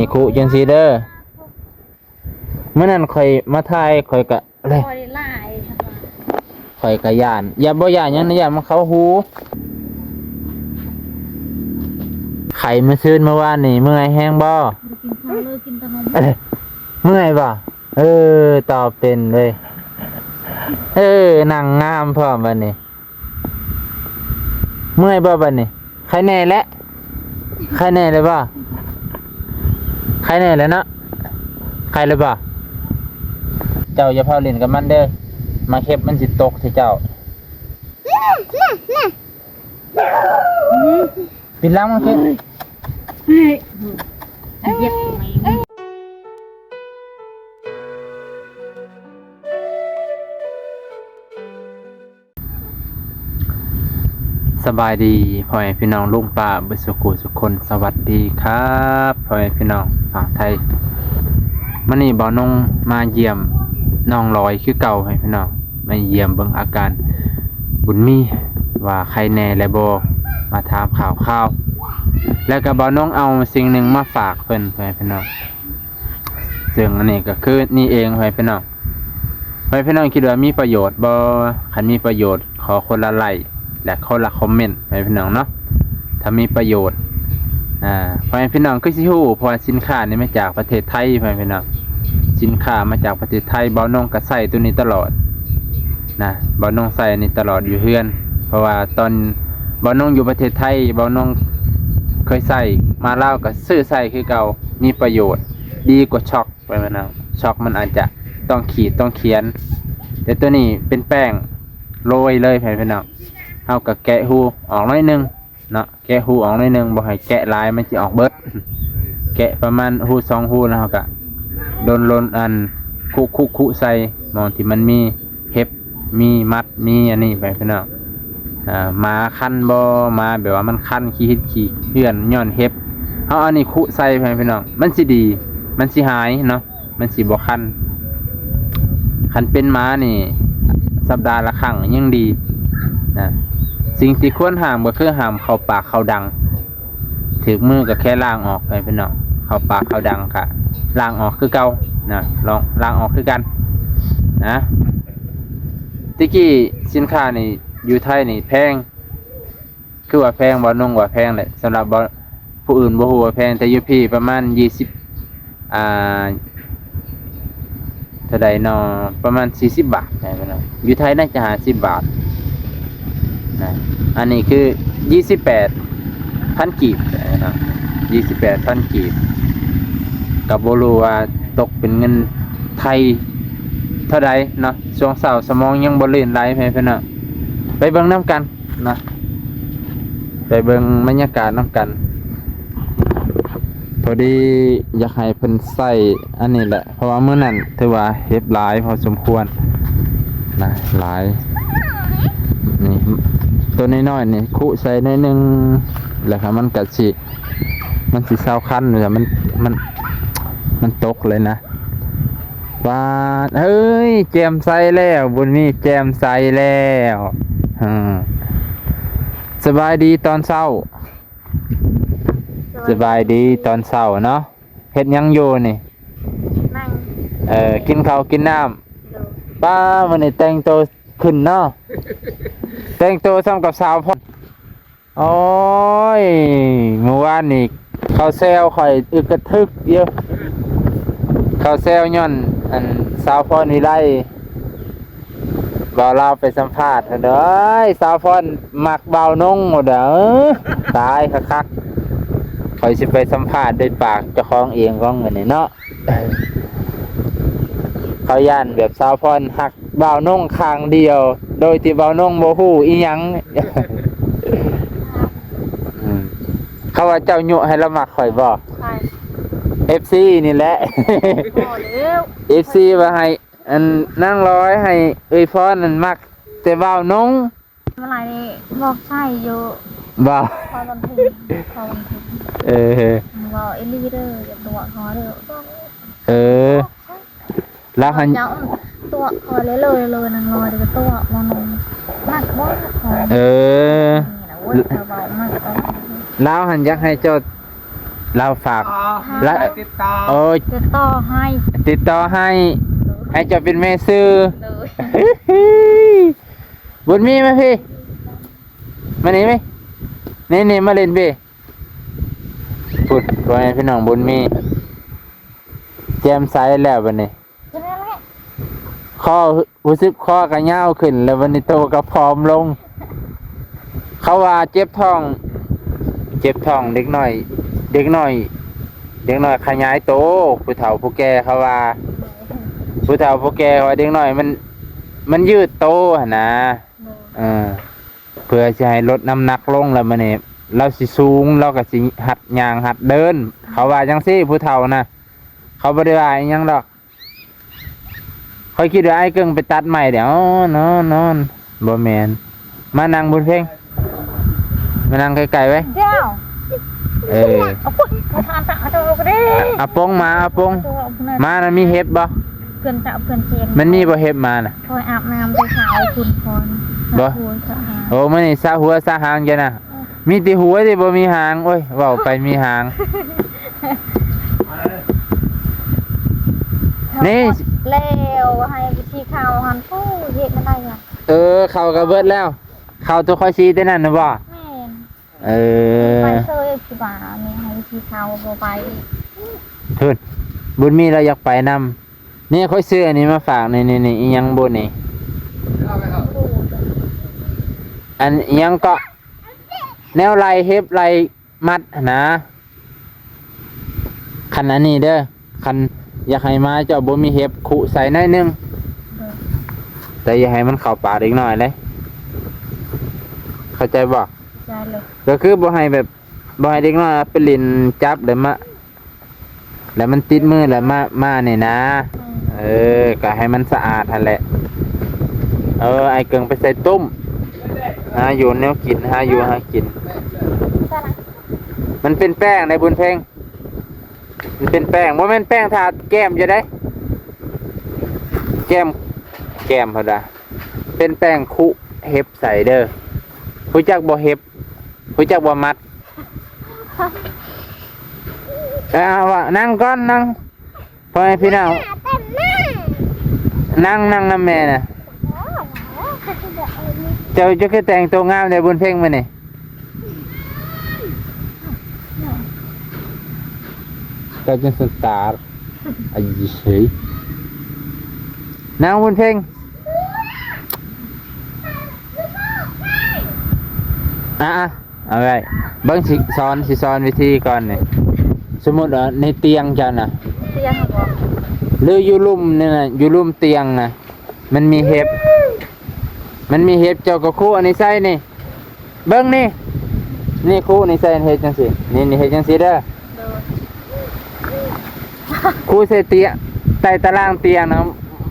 นี่คุจังซี่เด้อเมื่อนั้นข่อยมาถ่ายข่อยก็อะไร คอยไล่ค่ะ ข่อยก็ย่านอย่าบ่ย่านหยังนะย่านมันเข้าหูไข่มาซื้อเมื่อวานนี่เมื่อยแห้งบ่ กินข้าวเลยกินแต่นม เมื่อยบ่ตอบเป็นเลยนั่งงามพร้อมบัดนี้เมื่อยบ่บัดนี้ใครแน่แล้วใครแน่เลยบ่ใครแน่แล้วเนาะใครเลยบ่เจ้าอย่าพาเล่นกับมันเด้อมาเข็บมันสิตกสิเจ้าปิดล้างมันขึ้น เย็บไหม สบายดีพ่อแม่พี่น้องลุงป้าบุษกุสุคนสวัสดีครับพ่อแม่พี่น้องฝั่งไทยมื้อนี้บ่าวนงมาเยี่ยมน้องลอยคือเก่าให้พี่น้องมาเยี่ยมเบิ่งอาการบุญมีว่าใครแน่และบ่มาถามข่าวแล้วก็บ่าวนงเอาสิ่งหนึ่งมาฝากเพิ่นพ่อแม่พี่น้องซึ่งอันนี้ก็คือนี่เองพ่อแม่พี่น้องพ่อแม่พี่น้องคิดว่ามีประโยชน์บ่คันมีประโยชน์ขอคนละไลค์และคนละคอมเมนต์พ่อแม่พี่น้องเนาะถ้ามีประโยชน์พ่อแม่พี่น้องคือสิฮู้เพราะว่าสินค้านี่มาจากประเทศไทยพ่อแม่พี่น้องสินค้ามาจากประเทศไทยบ่าวนงก็ใช้ตัวนี้ตลอดนะบ่าวนงใช้อันนี้ตลอดอยู่เฮือนเพราะว่าตอนบ่าวนงอยู่ประเทศไทยบ่าวนงเคยใช้มาลาวก็ซื้อใช้คือเก่ามีประโยชน์ดีกว่าช็อกพ่อแม่พี่น้องช็อกมันอาจจะต้องขีดต้องเขียนแต่ตัวนี้เป็นแป้งโรยเลยพ่อแม่พี่น้องเฮาก็แกะหูออกหน่อยนึงเนาะแกะหูออกหน่อยนึงบ่ให้แกะหลายมันสิออกเบิดแกะประมาณหู2หูแล้วเฮาก็โดนลนอันคุใส่มองที่มันมีเห็บมีมัดมีอันนี้ไปพี่น้องมาคันบ่มาแบบว่ามันคันขี้เพื่อนย้อนเห็บเฮาอันนี้คุใส่ไปพี่น้องมันสิดีมันสิหายเนาะมันสิบ่คันเป็นม้านี่สัปดาห์ละครั้งยังดีนะสิ่งที่ควรห้ามก็คือห้ามเข้าปากเข้าดังถึกมือก็แค่ล้างออกไปพี่น้องเข้าปากเข้าดังค่ะล้างออกคือเก่านะลองล้างออกคือกันนะตะกี้สินค้านี่อยู่ไทยนี่แพงคือว่าแพงบ่นงว่าแพงแหละสำหรับผู้อื่นบ่ฮู้ว่าแพงแต่อยู่พี่ประมาณ20เท่าใดเนาะประมาณ40 บาทได้พี่น้องอยู่ไทยน่าจะ50 บาทนะอันนี้คือ28,000 กีบนะ28,000 กีบกับโบรูว่าตกเป็นเงินไทยเท่าใดเนาะช่วงเสาร์สมองยังบ่ลื่นไหลเพิ่นน่ะไปเบิ่งน้ำกันนะไปเบิ่งบรรยากาศน้ำกันพอดีอยากให้เพิ่นใส่อันนี้แหละเพราะว่ามื้อนั้นถือว่าเฮ็ดหลายพอสมควรนะหลายนี่ตัวน้อยๆนี่คุใส่หน่อยนึงแล้วครับมันก็สิเศร้าคันแต่มันตกเลยนะว่าเฮ้ยแจมใส่แล้วบนนี้แจมใส่แล้วสบายดีตอนเช้าสบายดีตอนเช้าเนาะเฮ็ดยังอยู่นี่ นั่ง กินข้าวกินน้ำป้าวันนี้แต่งตัวขึ้นเนาะแต่งตัวซ้ำกับสาวพ่อโอ้ยเมื่อวานนี่เขาแซวข่อยอึกกระทึกเยอะเขาแซวย้อนอันสาวพรวิไลบ่าวเราไปสัมภาษณ์เด้อสาวพรมักบ่าวนงหมดเด้อตายคักๆข่อยสิไปสัมภาษณ์ด้วยปากเจ้าของเองของเงินนี่เนาะเขาย่านแบบสาวพรหักบ่าวนงข้างเดียวโดยที่บ่าวนงบ่ฮู้อีหยังเขาว่าเจ้ายุให้เรามักข่อยบ่ ใช่ FC นี่แหละ พอแล้ว FC ว่าให้อันนั่งร้อยให้พรนั่นมักแต่บ่าวนง เมื่อไหร่นี่บอกใช่อยู่ บ่ พอวันพุธบอกเอลี่เด้ออย่าตัวคอเด้อ แล้วหัน ตัวคอเลยนางลอยเดี๋ยวตัวมันมากบ่คอเบามาก แล้วหันอยากให้เจ้า เราฝากและ ติดต่อ โอ้ย จะต่อให้ ติดต่อให้เจะเป็นแม่ซื้อ เลย บุญมีไหมพี่มานี่ไหมนี่มาเล่นพี่พูดว่าไงพี่น้องบุญมีแจมไซส์แล้ววันนี้ จะได้แหละ ข้อรู้สึกข้อกระเย้าวขึ้น แล้ววันนี้โตก็พร้อมลง เขาว่าเจ็บท้อง เด็กน้อย ขยายโตผู้เฒ่าผู้แก่เขาว่าผู้เฒ่าผู้แก่เขาว่าเด็กน้อยมันยืดโตหั่นนะเพื่อจะให้ลดน้ำหนักลงแล้วมันนี่เราสิสูงเราก็สิหัดย่างหัดเดิน เขาว่าจังซี่ผู้เฒ่านะเขาบ่ได้ว่าอิหยังดอกเขาคิดว่าไอ้เกิ้งไปตัดใหม่เดี๋ยวนอนบ่แม่นมานั่งบนเพลงมานั่งไกลๆไว้ เดี๋ยว เอาปุ๊บมาทานตะตัวก็ได้ อาปงมาอาปงมานะมีเห็บบ่ เพื่อนจะเพื่อนเจน มันมีบ่เห็บมาน่ะ คอยอาบน้ำไปขาวคุณพร บ่ หัวขาหา โอ้มันนี่ซาหัวซาหางจ้ะนะมีแต่หัวที่บ่มีหางโอ้ยเว้าไปมีหาง นี่ แล้วให้วิธีข่าวหันผู้เย็ดไม่ได้ยัง เข้าก็เบิดแล้ว เข้าตัวค่อยซีแต่นั่นน่ะบ่ แม่นไป อ เซยสิบ่ามีให้วิธีข่าวบ่ไป ทุนบุญมีเราอยากไปนำนี่ค่อยซื้ออันนี้มาฝากนี่อีหยังบ่นี่อันอีหยังก็แนวไหลเฮ็บไหลมัดนะคันอันนี้เด้อคันอยากให้มาเจ้าบ่มีเฮ็บขุใส่หน่อยนึงแต่อย่าให้มันเข้าปากอีกหน่อยเลยเข้าใจบ่ ใจเลย ก็คือบ่ให้แบบบ่ให้เด็กน้อยไปเล่นจับแล้วมันติดมือแล้วมานี่นะก็ให้มันสะอาดหั่นแหละไอ้เกิงไปใส่ตุ้มหาอยู่แนวกินหาอยู่หากิน มันเป็นแป้งในบุญเพลงมันเป็นแป้งบ่แม่นแป้งทาแก้มจะได้ แก้มพอดาเป็นแป้งคุเฮ็บใส่เด้อผู้จักบ่เฮ็บผู้จักบ่มัดว่านั่งก่อนนั่งพ่อให้พี่น้องนั่งนำแม่น่ะเจ้าจะคือแต่งตัวงามในบุญเพลงมื้อนี่ก็จะสตาร์ไอ้เฮ้ยนั่งบุญเพลงเอาไว้เบิ่งสิสอนวิธีก่อนนี่สมมุติว่าในเตียงเจ้าน่ะ เตียงบ่ หรืออยู่ลุ่มนี่น่ะอยู่ลุ่มเตียงน่ะมันมีเห็บเจ้าก็คู่อันนี้ใส่นี่เบิ่งนี่คู่นี่ใส่เฮ็ดจังซี่นี่เฮ็ดจังซี่เด้อคู่ใส่เตียงใต้ตารางเตียงนะ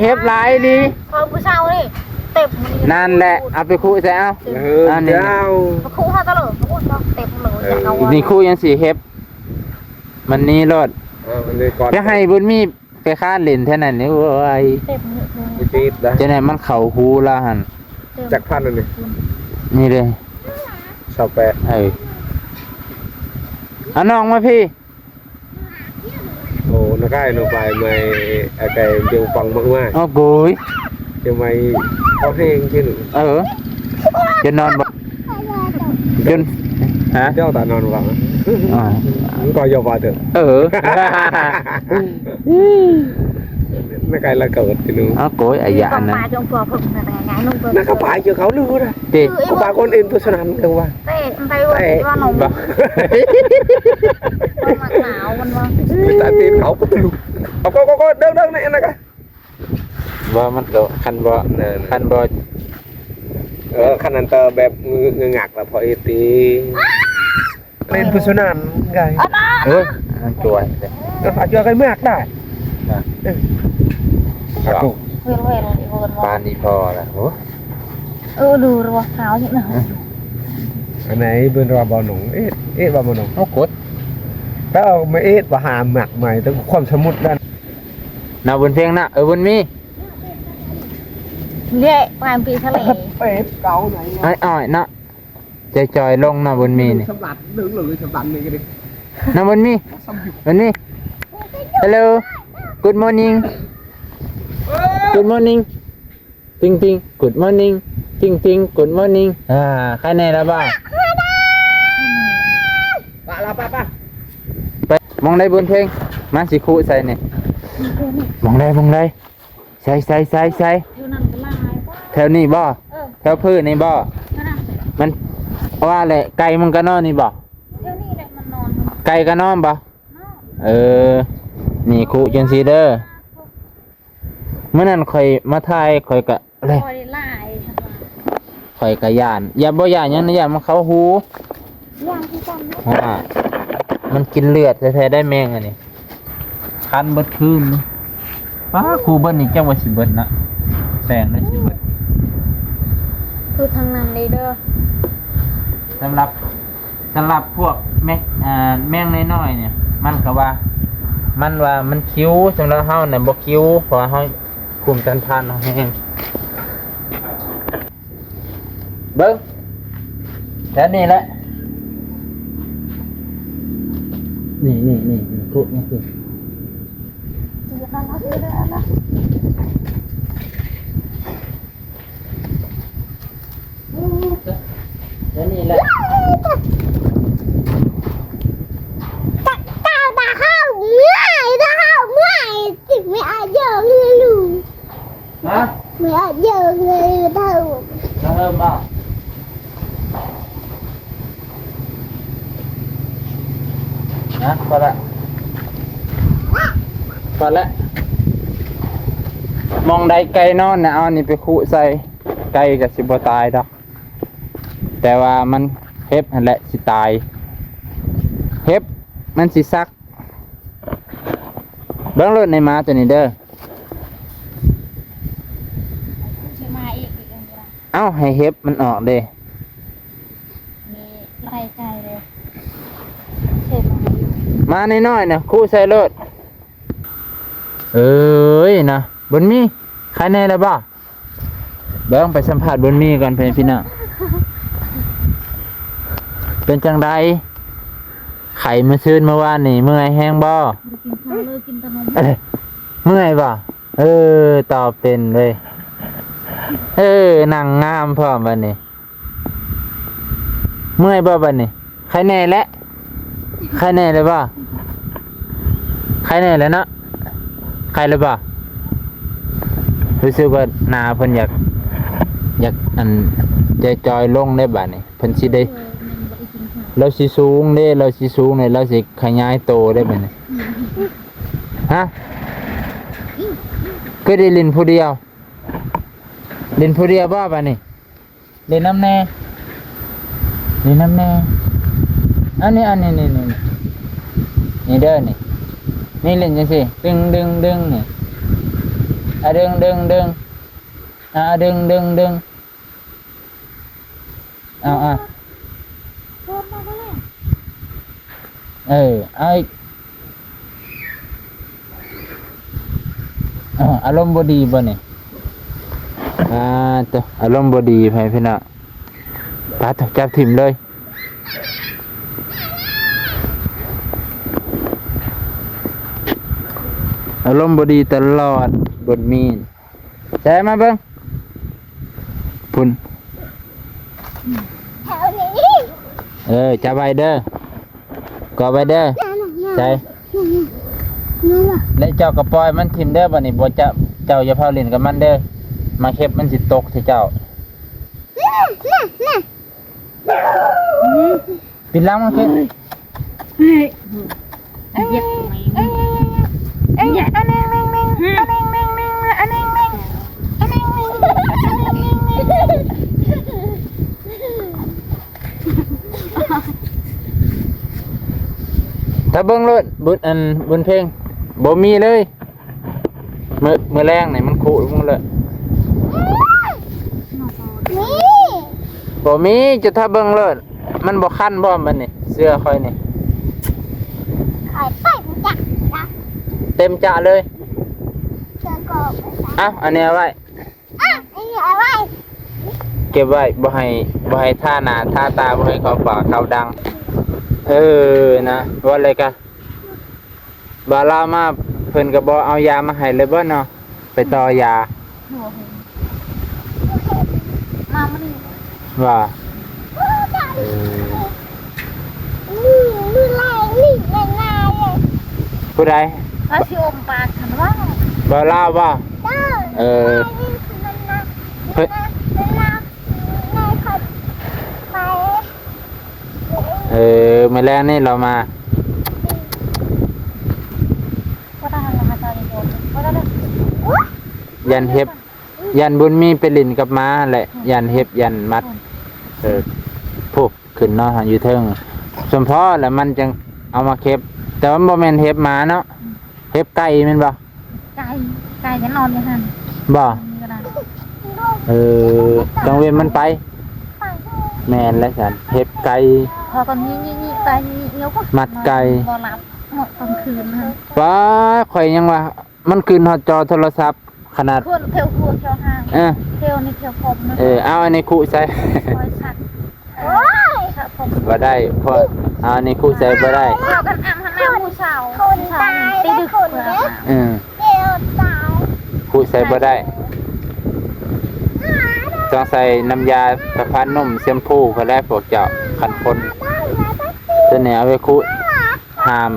เห็บหลายดี พอผู้เฒ่านี่เต็ม นั่นแหละเอาไปคู่ใส่เอาอันนี้ คู่เฮาตลอดคู่เต็มเลยจะเอา นี่คู่ยังสีเห็บมันนี่รถจะให้บุญมีไปค้านเล่นเท่านั้นนี่โอ้ย เต็มเลย ติดนะ จะไหนมันเข่าหูละหัน จักพันนั่นนี่ นี่เลย 28เอาน้องมาพี่ โอ้นักไก่ลงไปไม่ไอ้ไก่เดียวฟังมาก เอาโกย ๆจะไม่เขาแห้งขึ้น จะนอนบ่จนฮะ เจ้าตานอนวังมันก็ยอมว่าเถอะนักไก่ละเกิดที่นู้น เอาโกยไอ้ยานะ มาจงตัวผมแต่งานนุ่งตัว นักกระป๋าเจอเขาลือนะ เด็ก กระป๋าคนอื่นตัวสนั่นกันว่า เต้ไปว่าหนม บ่ หนาวมันว่า แต่ตีนเขาก็ตลุกเอาก็เดินนี่นะกัน บ่มันก็คันบ่ ขนาดเตอแบบเงือกแล้วพอเอตีเป็นผู้สนั่นไง มันจวยเลย อาจจะกันมากได้ เวร ปานนี้พอแล้วโอ้ ดูรัวขาวนี่นะ อันไหนเป็นรอบอหนุ่งเอ๊ะบอหนุ่ง เอากด แล้วเอามาเอ๊ะบาหาหมักใหม่ต้องความสมุดนั่น น่ะบนเพลงน่ะบนมี เลี้ยปลายปีทะเล เอ๊ะเก่าไหน อ้อยน่ะใจจอยลงน่ะบนมีนี่ สมบัติดึงเลยสมบัตินี่ก็ดิ น้องบนมีบนมี hello good morning good morning จริงๆ good morning จริงๆ good morning ใครแน่แล้วบ้าง Pak lah pak. ไปมองได้บนเพลงมาสิคู่ใส่เนี่ยมองได้ใส่ เท่านั้นก็ลายป่ะ แถวนี้บ่แถวพื้นนี่บ่ นั่นน่ะ มันว่าแหละไก่มันก็นอนนี่บ่ เดี๋ยวนี้แหละมันนอน ไก่ก็นอนบ่ นอน นี่คู่จังซี่เด้อเมื่อนั้นข่อยมาถ่ายข่อยก็อะไร คอยลายฉันว่า ข่อยก็ย่านอย่าบ่ย่านหยังนะย่านมันเข้าหู ย่างที่จำ เพราะว่ามันกินเลือดแท้ๆได้แมงอันนี้คันเบิดคืนนี่ป้าครูเบิ้ลนี่จังว่าสิเบิดนะแปลงได้สิเบิด คือทางนั้นเลยเด้อ สำหรับพวกแมงน้อยๆเนี่ยมันก็ว่ามันคิ้วสำหรับเฮาน่ะบ่คิ้วเพราะว่าเฮาคุมต้านทานเฮาแห้งเบิ่งแล้วนี่แหละนี่คุนี่คือ จืดนั่นนะจืดนั่นนะ แล้วนี่แหละ Tình mẹ giờ người lù ฮะ mẹ giờ người thầu แล้วเริ่มบ่นะพอละมองใดไก่นอนเนี่ยเอานี่ไปคุใส่ไก่กับสิบ่ตายดอกแต่ว่ามันเฮ็บนั่นแหละสิตายเฮ็บมันสิซักเบิ่งรถในม้าตัวนี้เด้อ จะมาอีกอันเดียว เอ้าให้เฮ็บมันออกเด้ มีไล่ไก่เลยเสร็จมา มาน้อยๆน่ะคุใส่รถเอ้ยนะบนมีใครแน่แล้วบ่เบิ่งไปสัมภาษณ์บนมีก่อนเพิ่นพี่น้องเป็นจังไดไข่มาซื้อเมื่อวานนี่เมื่อยแห้งบ่ กินข้าวเลยกินแต่นม เอ้ยเมื่อยบ่ตอบเป็นเลยนั่งงามพร้อมบัดนี้เมื่อยบ่บัดนี้ใครแน่แล้วใครแน่เลยบ่ใครแน่แล้วเนาะใครเลยบ่รู้สึกว่าหน้าเพิ่นอยากอันจอยๆลงได้บัดนี้เพิ่นสิได้ มันบ่ได้กินข้าว เราสิสูงเด้เราสิสูงเนี่ยเราสิขยายโตได้บัดนี้ฮะก็ได้เล่นผู้เดียวบ่บัดนี้เล่นน้ำแน่อันนี้นี่เด้อนี่เล่นจังซี่ดึงนี่ดึงดึงดึงเอา โดนมาก็เลย เอาอีกอารมณ์บ่ดีบ่นี่ตัวอารมณ์บ่ดีพี่น้องปาดจับถิ่มเลยอารมณ์บ่ดีตลอดบนมีนแซ่มาเบิ่งพุ่น แถวนี้ จับไว้เด้อก่อไว้เด้อใช่และเจ้ากระปอยมันทิ่มเด้อบัดนี้บ่จะเจ้าอย่าเผาเล่นกับมันเด้อมาเข็บมันสิตกใส่เจ้าปิดล้างมันขึ้น เหยียบไหมเหยียบอันนี้อันนี้ ถ้าเบิ่งรถบุญเพลงบ่มีเลยมื้อแรงนี่มันขู่มึงเลยบ่มีจะถ้าเบิ่งรถมันบ่คันบ่มันนี่เสื้อค่อยนี่เต็มจะเลยอันนี้เอาไว้เก็บไว้บ่ให้ท่าหน้าท่าตาบ่ให้เขาปากเขาดัง นะว่าอะไรกันบาลามาเพิ่นก็บ่เอายามาให้เลยบ่เนาะไปต่อยา หัวผมมาไม่ได้ ว่าผู้ใด ถ้าชิอมปากฉันว่า บาลาว่าเพิ่น มื้อแรกนี่เรามา ว่าได้ราคาดีกว่าว่าได้ ยันเฮ็บยันบุญมีไปลินกับม้าแหละยันเฮ็บยันมัดพุบขึ้นเนาะอยู่เทิงสมพอแล้วมันจังเอามาเก็บแต่ว่าบ่แม่นเฮ็บหมาเนาะเฮ็บไก่แม่นบ่ ไก่จะนอนยังไง บ่จังเว้นมันไปแม่นแล้วซั่นเฮ็บไก่ พอตอนนี้ไก่เงี้ยวก็ มัดไก่ บ่หลับหมดกลางคืนนะ ว้าข่อยยังว่ามันขึ้นฮอดจอโทรศัพท์ขนาด ควนเที่ยวห้างเที่ยวในเที่ยวผมนะ เอาอันนี้คู่ใส่ คอยสักโอ้ยสักผม บ่ได้เพราะเอาอันนี้คู่ใส่บ่ได้ เรากันอ่ำทำแม่ผู้สาวตีดึกเลย คู่ใส่บ่ได้ต้องใส่น้ำยาประพันนุ่มแชมพูก็ได้พวกเจ้าคันคนตัวนี้เอาไว้คู่ห้าม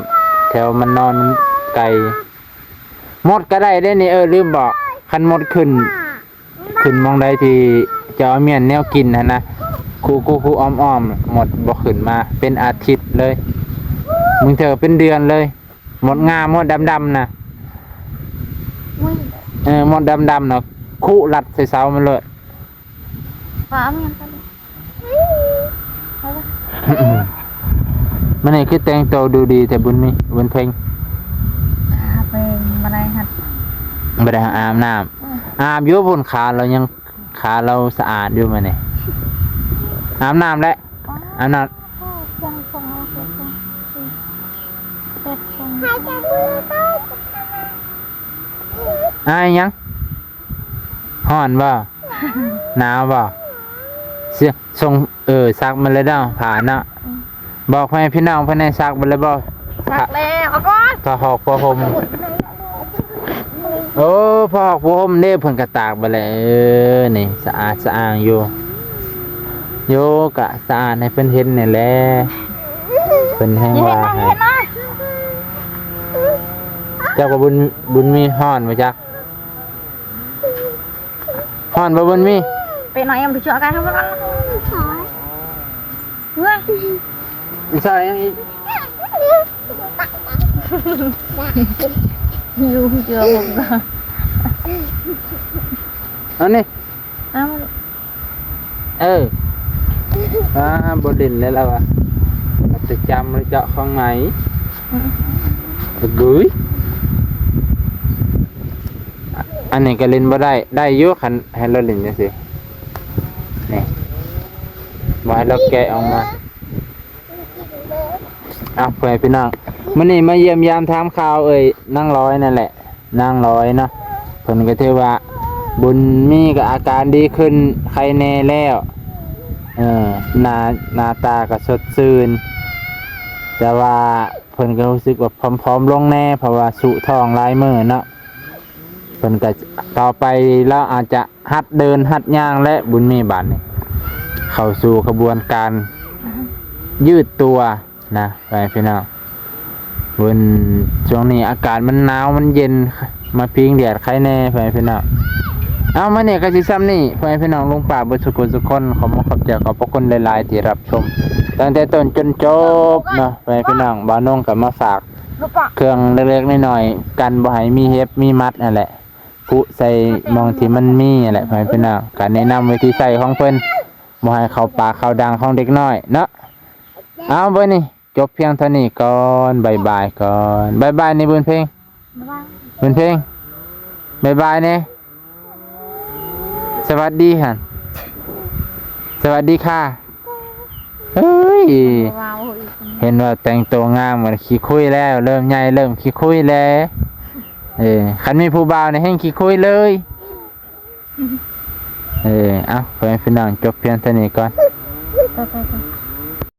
แถวมันนอนไก่หมดก็ได้ได้นี่ลืมบอกคันหมดขึ้นมองได้ที่จะเอาเมียนแนวกินนะคู่อ้อมหมดบ่ขึ้นมาเป็นอาทิตย์เลยมึงเถอะเป็นเดือนเลยหมดงามหมดดำๆนะหมดดำๆนะคู่รัดใส่เสามันเลย ฟ้าเมียนไป มันนี่คือแต่งตัวดูดีแต่บุญเพ่ง เป็นอะไรฮะ ไม่ได้อาบน้ำอาบอยู่บนขาเรายังขาเราสะอาดอยู่มาเนี่ยอาบน้ำแล้วอาบน้ำยังฮ้อนบ่หนาวบ่เสียส่งซักมันเลยเนาะผ่านเนาะบอกให้พี่น้องภายในซักมันเลยบ่ สักแล้วเอาก่อน ผ้าหอกผ้าห่มผ้าหอกผ้าห่มเนี่ยเพิ่นกระตากไปเลยนี่สะอาดสะอ้างอยู่โยกะสะอาดให้เพิ่นเห็นนี่แหละเพิ่นแห้งว่าให้เจ้าก็บุญมีฮ้อนบ่จักฮ้อนบ่บุญมี ไปไหนยังไปเจอกันทั้งวันเฮ้ย อีสายยังอีก อยู่เจอผมก็ อันนี้ เอา บ่ดินเลยแล้วอ่ะจะจำเลยเจาะข้างไหนกุ้ยอันนี้ก็เล่นบ่ได้อยู่คันให้เราเล่นจังซี่นี่บ่ให้เราแกะออกมาเพื่อนพี่น้องมื้อนี้มาเยี่ยมยามถามข่าวนางร้อยนั่นแหละนางร้อยเนาะเพิ่นก็ถือว่าบุญมีก็อาการดีขึ้นใครแน่แล้วหน้าตาก็สดชื่นแต่ว่าเพิ่นก็รู้สึกว่าผอมๆลงแน่เพราะว่าสุท้องหลายมื้อเนาะเพิ่นก็ต่อไปแล้วอาจจะหัดเดินหัดย่างและบุญมีบัดนี้เข้าสู่กระบวนการยืดตัวนะไปพี่น้องวันช่วงนี้อากาศมันหนาวมันเย็นมาพิงแดดใครแน่ไปพี่น้องเอามาเนี่ยก็สิซ้ำนี่ไปพี่น้องลุงป่าบุญสุขสุขคนขอบคุณขอบใจขอบพระคุณหลายๆที่รับชมตั้งแต่ต้นจนจบเนาะไปพี่น้องบ้านน้องกับมาฝากเครื่องเล็กๆน้อยๆกันบ่ให้มีเฮ็บมีมัดนั่นแหละกุใส่มองที่มันมีนั่นแหละไปพี่น้องการแนะนำวิธีใส่ของเพิ่นบ่ให้เข้าปากเข้าดังของเด็กน้อยเนาะเอาเบอร์นี่จบเพียงเท่านี้ก่อนบายบายก่อนบายบายในบุญเพลงบุญเพลงบายบายเนี่ยสวัสดีฮะสวัสดีค่ะเฮ้ยเห็นว่าแต่งตัวงามเหมือนขี้คุยแล้วเริ่มใหญ่เริ่มขี้คุยแล้วคันมีผู้บ่าวในแห่งขี้คุยเลยเอาไปพี่น้องจบเพียงเท่านี้ก่อน